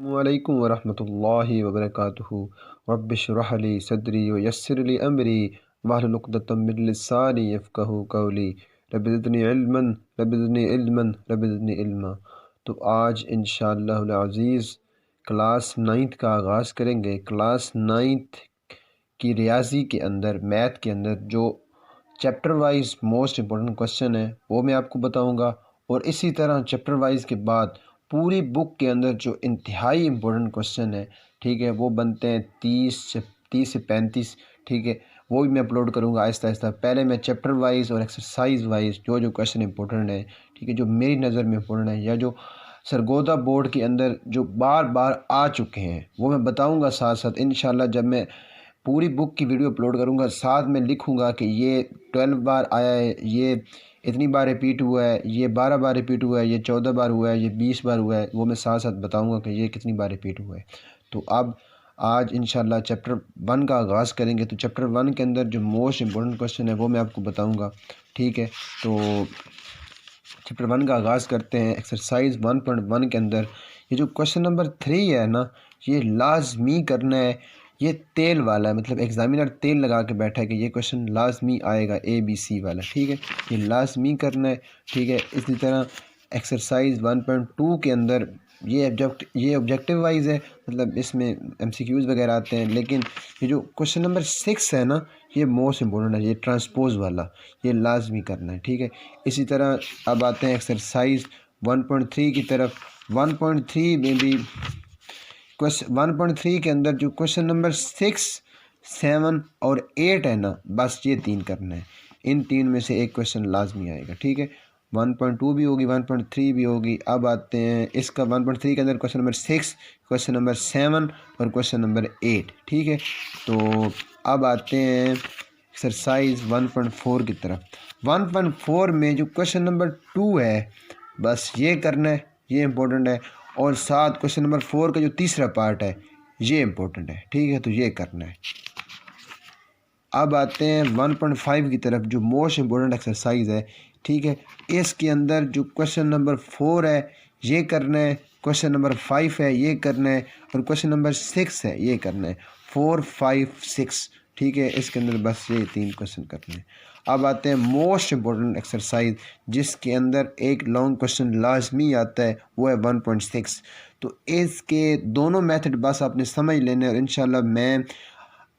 السلام علیکم ورحمۃ اللہ وبرکاتہ۔ رب اشرح لی صدری ویسر لی امری واحلل عقدۃ من لسانی یفقہوا قولی۔ رب زدنی علما رب زدنی علما رب زدنی علما۔ تو آج انشاءاللہ العزیز کلاس 9 کا آغاز کریں گے۔ کلاس 9 کی ریاضی کے اندر، میتھ کے اندر جو chapter wise most important question ہے وہ میں آپ کو بتاؤں گا، اور اسی طرح چیپٹر وائز کے بعد پوری بک کے اندر جو انتہائی امپورٹنٹ کوسچن ہے، ٹھیک ہے، وہ بنتے ہیں 30 سے 35، ٹھیک ہے، وہ بھی میں اپلوڈ کروں گا آہستہ آہستہ۔ پہلے میں چیپٹر وائز اور ایکسرسائز وائز جو کوسچن امپورٹنٹ ہے، ٹھیک ہے، جو میری نظر میں امپورٹنٹ ہے یا جو سرگودا بورڈ کے اندر جو بار بار آ چکے ہیں وہ میں بتاؤں گا ساتھ ساتھ انشاءاللہ۔ جب میں پوری بک کی ویڈیو اپلوڈ کروں گا، ساتھ میں لکھوں گا کہ یہ 12 بار آیا ہے، یہ اتنی بار ریپیٹ ہوا ہے، یہ 12 بار ریپیٹ ہوا ہے، یہ 14 بار ہوا ہے، یہ 20 بار ہوا ہے، وہ میں ساتھ ساتھ بتاؤں گا کہ یہ کتنی بار ریپیٹ ہوا ہے۔ تو اب آج انشاءاللہ چیپٹر 1 کا آغاز کریں گے۔ تو چیپٹر 1 کے اندر جو موسٹ امپورٹنٹ کوسچن ہے وہ میں آپ کو بتاؤں گا، ٹھیک ہے۔ تو چیپٹر 1 کا آغاز کرتے ہیں۔ ایکسرسائز 1.1 کے اندر یہ جو کوسچن نمبر 3 ہے نا، یہ لازمی کرنا ہے۔ یہ تیل والا ہے، مطلب ایگزامینر تیل لگا کے بیٹھا ہے کہ یہ کوسچن لازمی آئے گا، ABC والا، ٹھیک ہے، یہ لازمی کرنا ہے، ٹھیک ہے۔ اسی طرح ایکسرسائز 1.2 کے اندر یہ آبجیکٹیو وائز ہے، مطلب اس میں MCQs وغیرہ آتے ہیں، لیکن یہ جو کوسچن نمبر 6 ہے نا، یہ موسٹ امپورٹنٹ ہے، یہ ٹرانسپوز والا، یہ لازمی کرنا ہے، ٹھیک ہے۔ اسی طرح اب آتے ہیں ایکسرسائز 1.3 کی طرف۔ 1.3 میں بھی 1.3 کے اندر جو کوسچن نمبر 6، 7 اور 8 ہے نا، بس یہ 3 کرنا ہے، ان 3 میں سے ایک کوسچن لازمی آئے گا، ٹھیک ہے۔ 1.2 بھی ہوگی، 1.3 بھی ہوگی۔ اب آتے ہیں اس کا 1.3 کے اندر کوسچن نمبر 6، کوسچن نمبر 7 اور کوسچن نمبر 8، ٹھیک ہے۔ تو اب آتے ہیں ایکسرسائز 1.4 کی طرف۔ 1.4 میں جو کوسچن نمبر 2 ہے، بس یہ کرنا ہے، یہ امپورٹنٹ ہے، اور ساتھ کوسچن نمبر 4 کا جو تیسرا پارٹ ہے یہ امپورٹنٹ ہے، ٹھیک ہے، تو یہ کرنا ہے۔ اب آتے ہیں 1.5 کی طرف، جو موسٹ امپورٹنٹ ایکسرسائز ہے، ٹھیک ہے۔ اس کے اندر جو کوسچن نمبر 4 ہے یہ کرنا ہے، کوسچن نمبر 5 ہے یہ کرنا ہے، اور کوسچن نمبر 6 ہے یہ کرنا ہے، 4، 5، 6، ٹھیک ہے۔ اس کے اندر بس یہ 3 کوسچن کرنے ہیں۔ اب آتے ہیں موسٹ امپورٹنٹ ایکسرسائز، جس کے اندر ایک لانگ کوسچن لازمی آتا ہے، وہ ہے 1.6۔ تو اس کے دونوں میتھڈ بس آپ نے سمجھ لینے، اور انشاءاللہ میں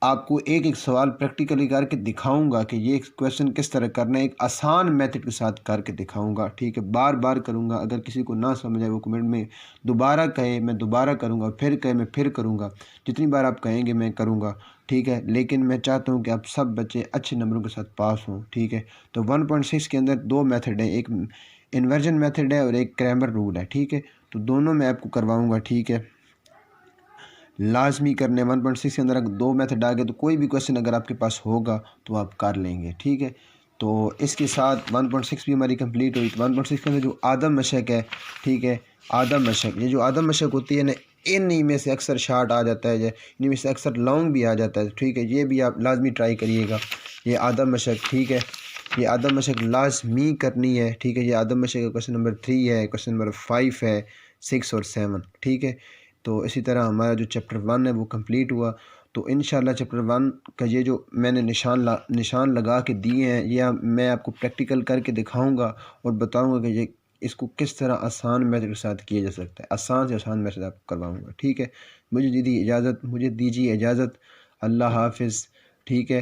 آپ کو ایک ایک سوال پریکٹیکلی کر کے دکھاؤں گا کہ یہ کویسچن کس طرح کرنا ہے، ایک آسان میتھڈ کے ساتھ کر کے دکھاؤں گا، ٹھیک ہے۔ بار بار کروں گا، اگر کسی کو نہ سمجھ آئے وہ کمنٹ میں دوبارہ کہے، میں دوبارہ کروں گا، پھر کہے میں پھر کروں گا، جتنی بار آپ کہیں گے میں کروں گا، ٹھیک ہے۔ لیکن میں چاہتا ہوں کہ آپ سب بچے اچھے نمبروں کے ساتھ پاس ہوں، ٹھیک ہے۔ تو 1.6 کے اندر 2 میتھڈ ہیں، ایک انورژن میتھڈ ہے اور ایک کریمر رول ہے، ٹھیک ہے۔ تو دونوں میں آپ کو کرواؤں گا، ٹھیک ہے، لازمی کرنے۔ 1.6 کے اندر اگر 2 میتھڈ آ گئے تو کوئی بھی کویسچن اگر آپ کے پاس ہوگا تو آپ کر لیں گے، ٹھیک ہے۔ تو اس کے ساتھ 1.6 بھی ہماری کمپلیٹ ہوئی۔ 1.6 کے اندر جو آدم مشق ہے، ٹھیک ہے، آدم مشق، یہ جو آدم مشق ہوتی ہے نا، انہی میں سے اکثر شارٹ آ جاتا ہے، انہی میں سے اکثر لانگ بھی آ جاتا ہے، ٹھیک ہے۔ یہ بھی آپ لازمی ٹرائی کریے گا، یہ آدم مشق، ٹھیک ہے، یہ آدم مشق لازمی کرنی ہے، ٹھیک ہے۔ یہ آدم مشق کا کوسچن نمبر 3 ہے، کوسچن نمبر 5 ہے، 6 اور 7، ٹھیک ہے۔ تو اسی طرح ہمارا جو چیپٹر 1 ہے وہ کمپلیٹ ہوا۔ تو انشاءاللہ چیپٹر 1 کا یہ جو میں نے نشان لگا کے دیے ہیں، یہ میں آپ کو پریکٹیکل کر کے دکھاؤں گا اور بتاؤں گا کہ یہ اس کو کس طرح آسان میتھڈ کے ساتھ کیا جا سکتا ہے، آسان سے آسان میتھڈ آپ کو کرواؤں گا، ٹھیک ہے۔ مجھے دیجیے اجازت، اللہ حافظ، ٹھیک ہے۔